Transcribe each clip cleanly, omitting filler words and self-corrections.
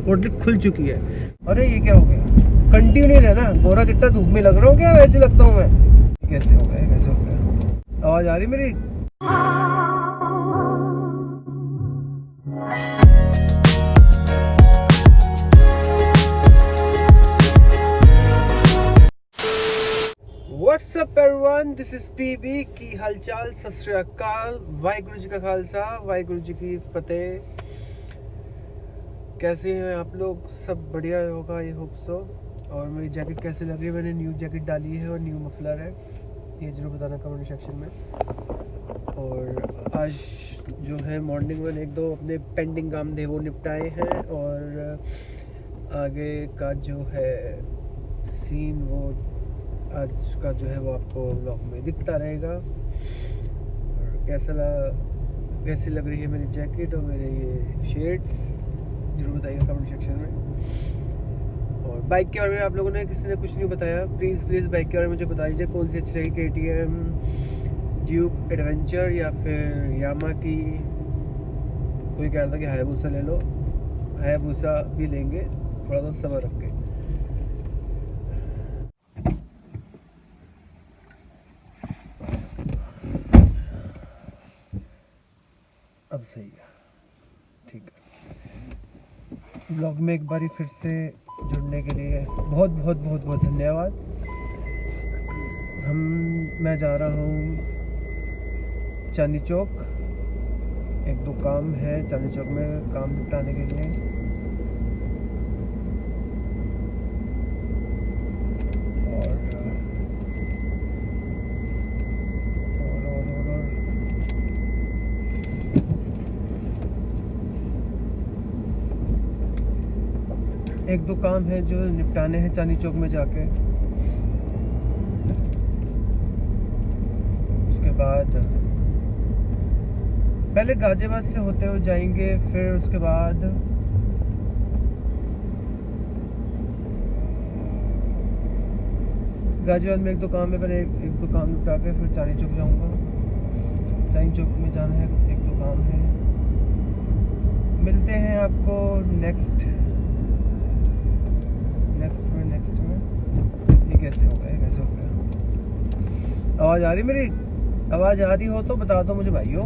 Hotel खुल चुकी है। अरे ये क्या हो गया, कंटिन्यू नहीं रहना, गोरा चिट्टा धूप में लग रहा हूँ क्या, वैसे लगता हूँ मैं? कैसे हो गया, कैसे हो गया? आवाज आ रही मेरी? What's up everyone, this is PB. की हालचाल, सत श्री अकाल, वाहिगुरु जी का खालसा, वाहिगुरु जी की फतेह। कैसे हैं आप लोग? सब बढ़िया होगा, ये होप सो। और मेरी जैकेट कैसे लग रही है? मैंने न्यू जैकेट डाली है और न्यू मफलर है, ये जरूर बताना कमेंट सेक्शन में। और आज जो है मॉर्निंग में एक दो अपने पेंडिंग काम थे वो निपटाए हैं, और आगे का जो है सीन वो आज का जो है वो आपको व्लॉग में दिखता रहेगा। और कैसी लग रही है मेरी जैकेट और मेरे ये शेड्स, जरूर बताइएगा कमेंट सेक्शन में। और बाइक के बारे में आप लोगों ने किसी ने कुछ नहीं बताया, प्लीज़ बाइक के बारे में मुझे बता दीजिए, कौन सी अच्छी रहेगी, KTM, ड्यूक एडवेंचर या फिर यामा की। कोई कह रहा था कि हायाबुसा ले लो, हायाबुसा भी लेंगे, थोड़ा सा सब्र रख के। अब सही है, ठीक है। ब्लॉग में एक बारी फिर से जुड़ने के लिए बहुत बहुत बहुत बहुत धन्यवाद। मैं जा रहा हूँ चांदनी चौक, एक दो काम है चांदनी चौक में, काम निपटाने के लिए। एक दो काम है जो निपटाने हैं चांदनी चौक में जाके। उसके बाद पहले गाजियाबाद से होते हुए जाएंगे, फिर उसके बाद गाजियाबाद में एक दो काम है, पहले एक दो काम निपटा के फिर चांदनी चौक जाऊंगा। चांदनी चौक में जाना है, एक दो काम है। मिलते हैं आपको नेक्स्ट में। ये कैसे हो गया, कैसे हो गया? आवाज आ रही मेरी? आवाज आ रही हो तो बता दो मुझे भाइयों।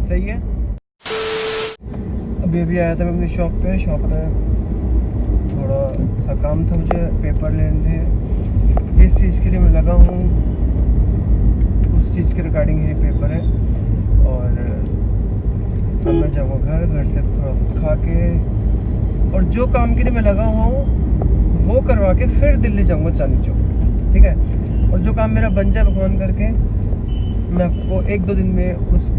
सही है। अभी आया था मैं अपनी शॉप पे थोड़ा सा काम था, मुझे पेपर लेने थे। जिस चीज़ के लिए मैं लगा हूँ उस चीज़ के रिगार्डिंग ये पेपर है। और अब मैं जाऊँगा घर से थोड़ा खा के, और जो काम के लिए मैं लगा हूँ वो करवा के फिर दिल्ली जाऊँगा चांदनी चौक, ठीक है। और जो काम मेरा बन जाए भगवान करके, मैं आपको एक दो दिन में उस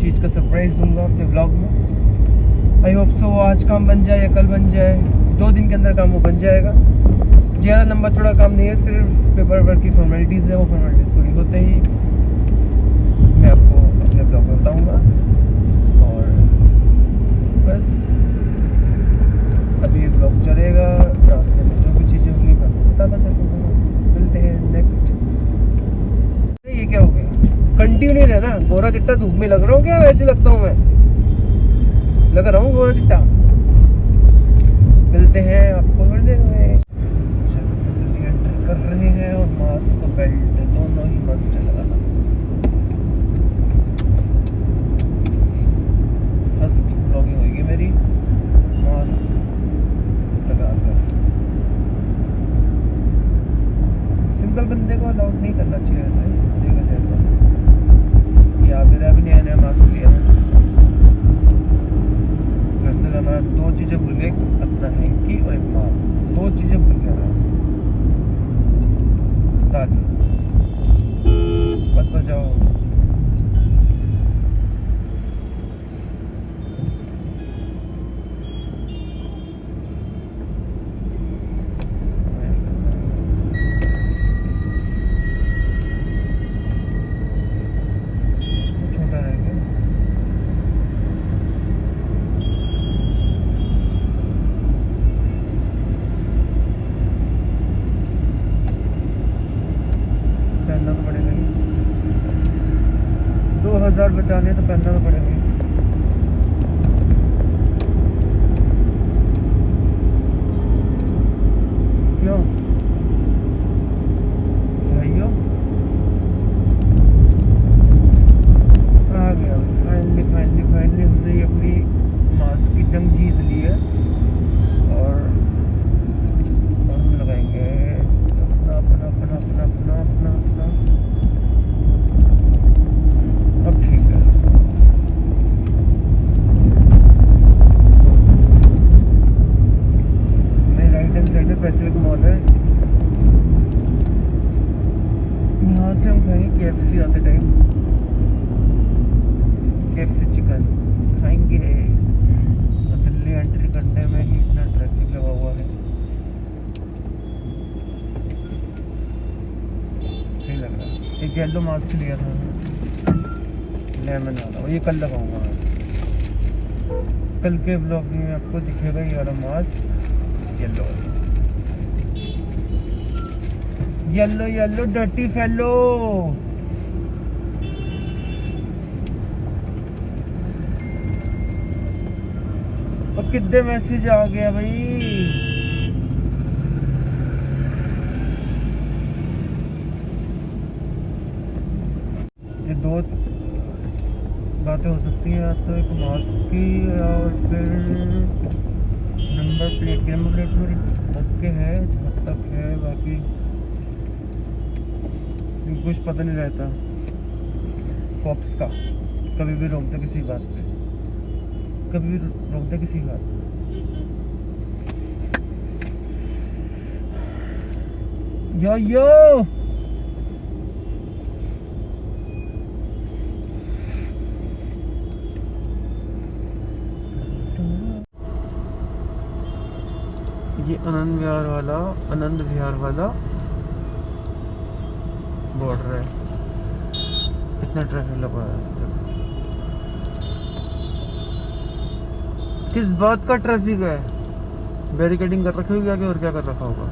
चीज़ का सरप्राइज़ दूंगा अपने व्लॉग में। आई होप सो आज काम बन जाए या कल बन जाए, 2 दिन के अंदर काम वो बन जाएगा। ज़्यादा लंबा चौड़ा काम नहीं है, सिर्फ पेपर वर्क की फॉर्मेलिटीज़ है। वो फॉर्मेलिटीज़ पूरी होते ही मैं आपको अपने ब्लॉग में बताऊँगा। और बस अभी ब्लॉग चलेगा, रास्ते में जो भी चीज़ें होंगी मैं आपको बताता चलूँगा। मिलते हैं नेक्स्ट। ये क्या हो गया, कंटिन्यू नहीं रहना, गोरा चिट्टा धूप में लग रहा हूँ क्या, वैसे लगता हूँ मैं? लग रहा हूँ गोरा चिट्टा। मिलते हैं आपको थोड़ी देर में। दिल्ली एंटर कर रहे हैं, और मास्क और बेल्ट दोनों ही मस्ट है लगाना। फर्स्ट ब्लॉगिंग होगी मेरी मास्क लगाकर। सिंगल बंदे को अलाउड नहीं करना चाहिए ऐसे, देखा जाए तो। या मेरा भी नया मास्क लिया है, घर से जाना 2 चीज़ें भूल गए, अपना हैंकी और एक मास्क, 2 चीज़ें भूल गया मैं। जाएंगे। क्यों भाइयों आ गया फाइनली फाइनली फाइनली हमने ये अपनी मास्क की जंग जीत ली है। और हम लगाएंगे अपना अपना अपना अपना अपना अपना अपना। अब ठीक है। मेरे राइट हैंड साइड में पैसिफिक मॉल है, यहाँ से हम खाएंगे KFC आते टाइम। KFC चिकन खाएंगे। तो दिल्ली एंट्री करने में ही इतना ट्रैफिक लगा हुआ है। सही लग रहा है। एक येलो मास्क लिया था लेमन वाला, ये कल लगाऊंगा मैं। कल के ब्लॉग में आपको दिखेगा ये वाला mask yellow yellow yellow dirty fellow. और कितने मैसेज आ गया भाई। ये दो बातें हो सकती हैं, या तो एक मास्क की और फिर नंबर प्लेट की। नंबर प्लेट मेरी ओके है जहाँ तक है, बाकी कुछ पता नहीं रहता कॉप्स का। कभी भी रोकते किसी बात पे, कभी भी रोकते किसी बात पे। यो ये आनंद विहार वाला बॉर्डर है। कितना ट्रैफिक लगा है। किस बात का ट्रैफिक है। बैरिकेडिंग कर रखी होगी आगे, और क्या कर रखा होगा।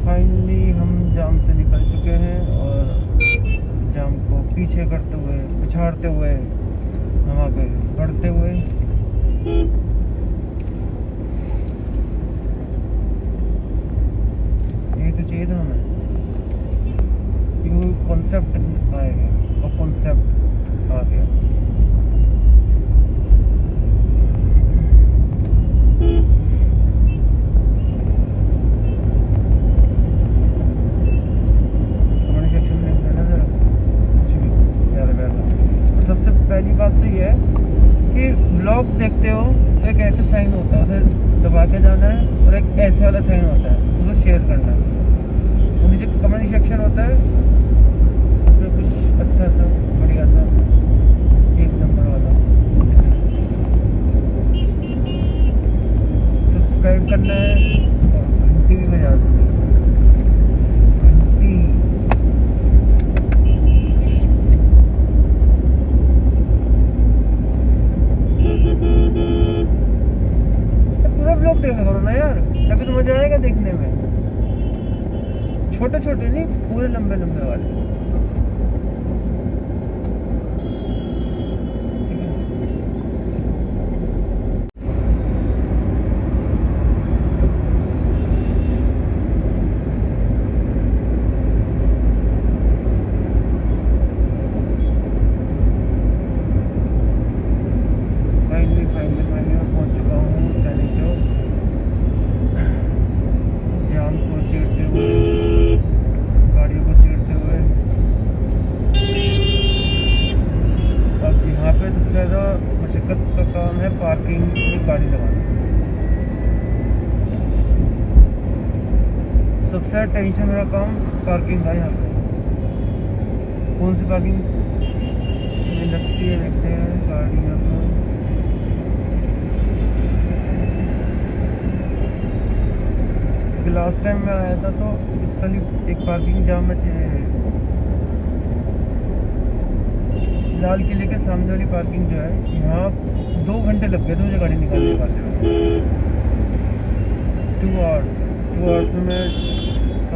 फाइनली हम जाम से निकल चुके हैं और जाम को पीछे करते हुए पिछाड़ते हुए हम आगे बढ़ते हुए यही तो चाहिए था हमें। कॉन्सेप्ट आएगा और कॉन्सेप्ट आ गया। कमेंट सेक्शन में लिखना जरा कुछ भी प्यारा प्यारा। सबसे पहली बात तो ये है कि ब्लॉग देखते हो तो एक ऐसा साइन होता है, उसे दबा के जाना है, और एक ऐसे वाला साइन होता है, उसे शेयर करना है। और नीचे कमेंट सेक्शन होता है, कुछ अच्छा सा बढ़िया सा एक नंबर वाला सब्सक्राइब करना है और घंटी भी बजा देनी है। घंटी पूरा ब्लॉग देखा करो ना यार, तभी तो मजा आएगा देखने में। छोटे छोटे नहीं, पूरे लंबे लंबे वाले। पार्किंग में गाड़ी लगाना सबसे ज़्यादा टेंशन वाला काम पार्किंग का। यहाँ पे कौन सी पार्किंग में लगती है देखते हैं गाड़ियाँ को। लास्ट टाइम मैं आया था तो इस साल एक पार्किंग जाम में लाल किले के सामने वाली पार्किंग जो है, यहाँ 2 घंटे लग गए थे मुझे गाड़ी निकालने वाले। 2 आवर्स में मैं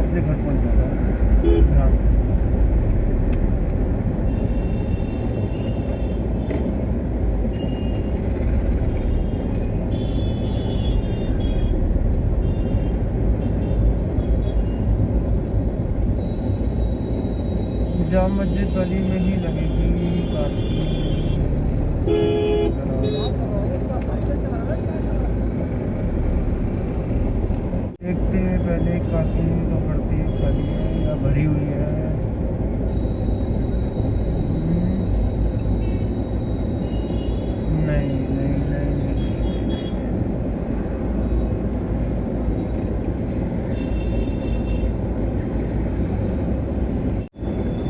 अपने घर पहुँच जाता हूँ यहाँ से। जाम मस्जिद वाली में ही लगेगी पार्किंग। देखते हैं पहले पार्किंग तो पड़ती खाली है या भरी हुई है। नहीं नहीं नहीं,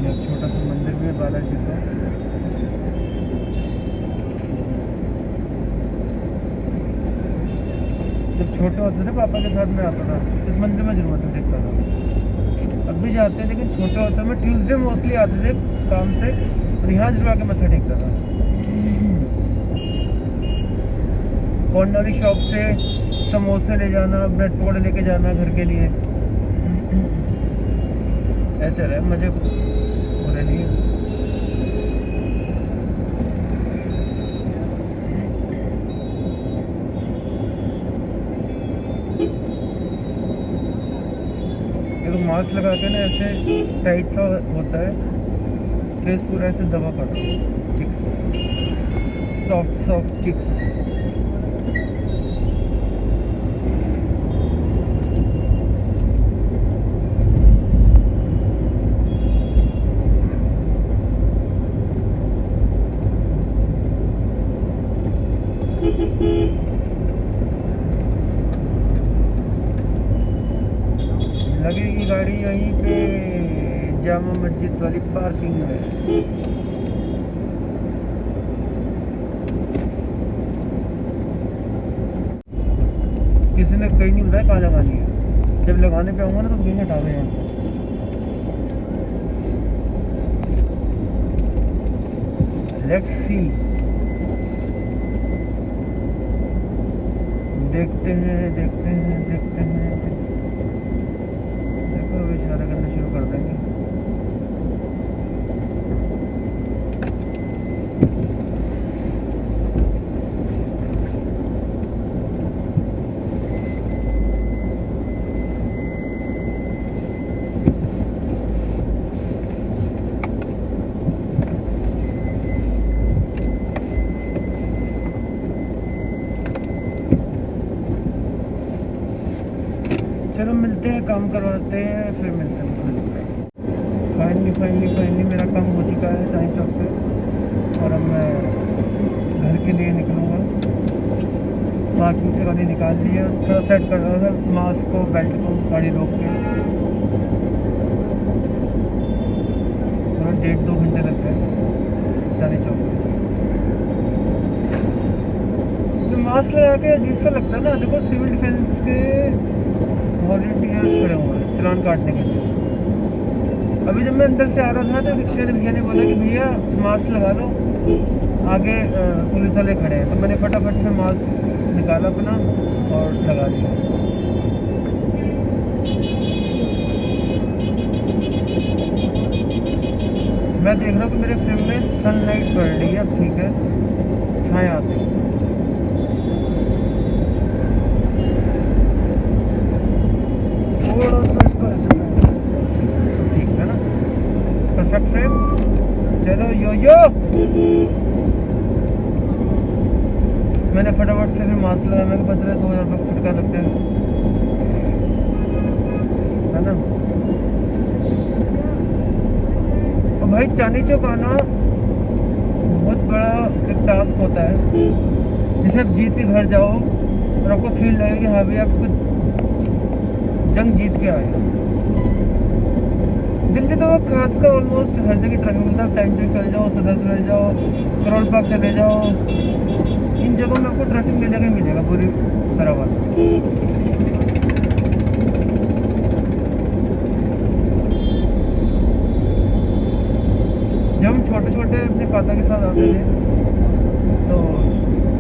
एक छोटा सा मंदिर भी है बालाजी का। जब छोटे होते थे पापा के साथ में आता था, इस मंदिर में जरूर मत्था टेकता था। अब भी जाते हैं लेकिन छोटे होते में ट्यूसडे मोस्टली आते थे काम से, और यहाँ जरूर आके मत्था टेकता था। कॉर्नरी शॉप से समोसे ले जाना, ब्रेड पकौड़े लेके जाना घर के लिए, ऐसे रहे मजे हो रहे लिए। मास्क लगा के ना ऐसे टाइट सा होता है, फेस पूरा ऐसे दबा पड़ा, चिक्स सॉफ्ट सॉफ्ट चिक्स। लगेगी गाड़ी यहीं पे जामा मस्जिद वाली पार्किंग में। किसी ने कहीं नहीं बताया कहाँ लगानी है। जब लगाने पे आऊँगा ना तो कहीं हटा दे यहाँ से। लेट्स सी, देखते हैं देखते हैं देखते हैं। देखो अभी इशारा करना शुरू कर देंगे। चलो मिलते हैं, काम करवाते हैं, फिर मिलते हैं। फाइनली मेरा काम हो चुका है चांदनी चौक से, और अब मैं घर के लिए निकलूँगा। पार्किंग से गाड़ी निकाल ली है, थोड़ा सेट कर रहा था मास्क को, बेल्ट को, गाड़ी रोक के। थोड़ा 1.5-2 घंटे लगते हैं चांदनी चौक में। तो मास्क लगा के अजीब सा लगता है ना। देखो सिविल डिफेंस के वॉलंटियर्स खड़े हुए हैं चालान काटने के लिए। अभी जब मैं अंदर से आ रहा था तो रिक्शा भैया ने बोला कि भैया मास्क लगा लो, आगे पुलिस वाले खड़े हैं। तो मैंने फटाफट से मास्क निकाला अपना और लगा लिया। मैं देख रहा हूँ कि मेरे फ्रेम में सनलाइट पड़ रही है, अब ठीक है, छाएं आती है। थोड़ा सा इसको ऐसे ठीक है ना, परफेक्ट फ्रेम। चलो यो मैंने फटाफट से फिर मास्क लगाया। मेरे को पता है 2000 रुपये फटका लगते हैं, है ना। और भाई चांदनी चौक आना बहुत बड़ा एक टास्क होता है। जैसे आप जीत के घर जाओ और आपको फील लगे कि हाँ भाई आप कुछ जंग जीत के आए। दिल्ली तो खासकर ऑलमोस्ट हर जगह ट्रैफिक मिलता है। चांदनी चौक चले जाओ, सदर चले जाओ, करोल बाग चले जाओ, इन जगहों में आपको ट्रैफिक मिल जगह मिलेगा पूरी तरह वाला। जब हम छोटे छोटे अपने पापा के साथ आते थे तो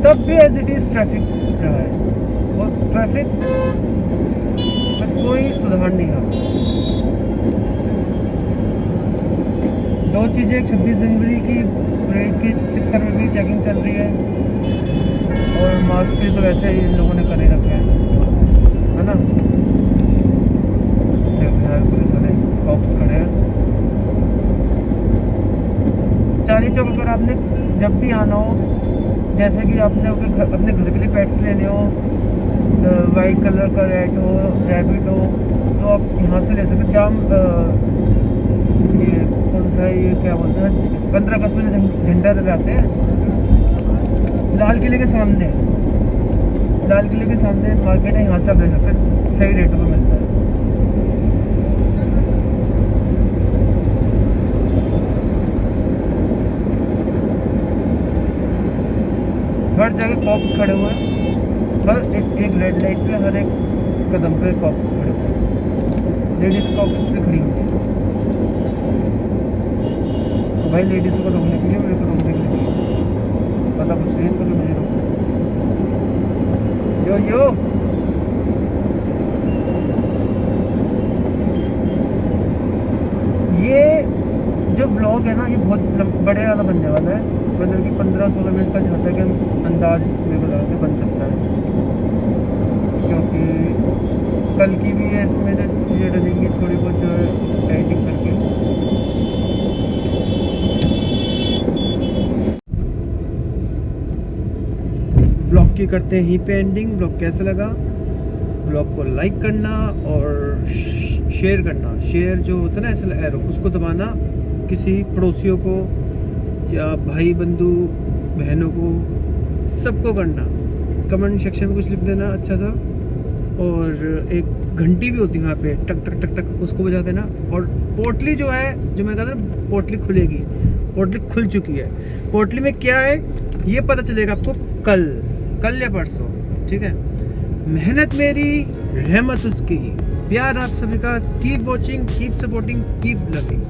तब भी एज इट इज ट्रैफिक रहा है। वो ट्रैफिक में कोई सुधार नहीं आ। दो चीज़ें, 26 जनवरी की परेड के चक्कर में भी चेकिंग चल रही है, और मास्क के तो वैसे ही इन लोगों ने कर ही रखे हैं, है ना। बिहार पुलिस वाले कॉप्स खड़े हैं। चौक अगर आपने जब भी आना हो, जैसे कि आपने अपने घर के लिए पेट्स लेने हो, वाइट कलर का रेट हो, रैबिट हो, तो आप यहाँ से ले सकते। जाम ये कौन सा है, ये क्या बोलते हैं, 15 अगस्त में झंडा लगाते हैं लाल किले के सामने, लाल किले के सामने मार्केट है, यहाँ से आप ले सकते हैं, सही रेटों में मिलता है। हर जगह कॉप्स खड़े हुए हैं, हर एक रेड लाइट पे, हर एक कदम पे कॉप्स खड़े हुए हैं, लेडीज कॉप्स भी खड़ी हुई है। तो भाई लेडीज़ को रोकने के लिए, मेरे को रोकने के लिए पता कुछ नहीं, तो मुझे रोक यो ये जो ब्लॉग है ना, ये बहुत बड़े वाला बनने वाला है, मतलब कि 15-16 मिनट का जहाँ तक अंदाज मेरे को लगा के बन सकता है, क्योंकि कल की भी है इसमें जो चीज़ें डलेंगी थोड़ी बहुत जो है एडिटिंग करके। ब्लॉग की करते हैं यहीं पे एंडिंग। ब्लॉग कैसा लगा, ब्लॉग को लाइक करना और शेयर करना, शेयर जो होता है ना ऐसा एरो, उसको दबाना किसी पड़ोसियों को या भाई बंधु बहनों को, सबको करना। कमेंट सेक्शन में कुछ लिख देना अच्छा सा, और एक घंटी भी होती है वहाँ पे, टक टक टक टक, उसको बजा देना। और पोटली जो है, जो मैंने कहा था ना पोटली खुलेगी, पोटली खुल चुकी है। पोटली में क्या है ये पता चलेगा आपको कल या परसों, ठीक है। मेहनत मेरी, रहमत उसकी, प्यार आप सभी का। Keep watching, keep supporting, keep loving.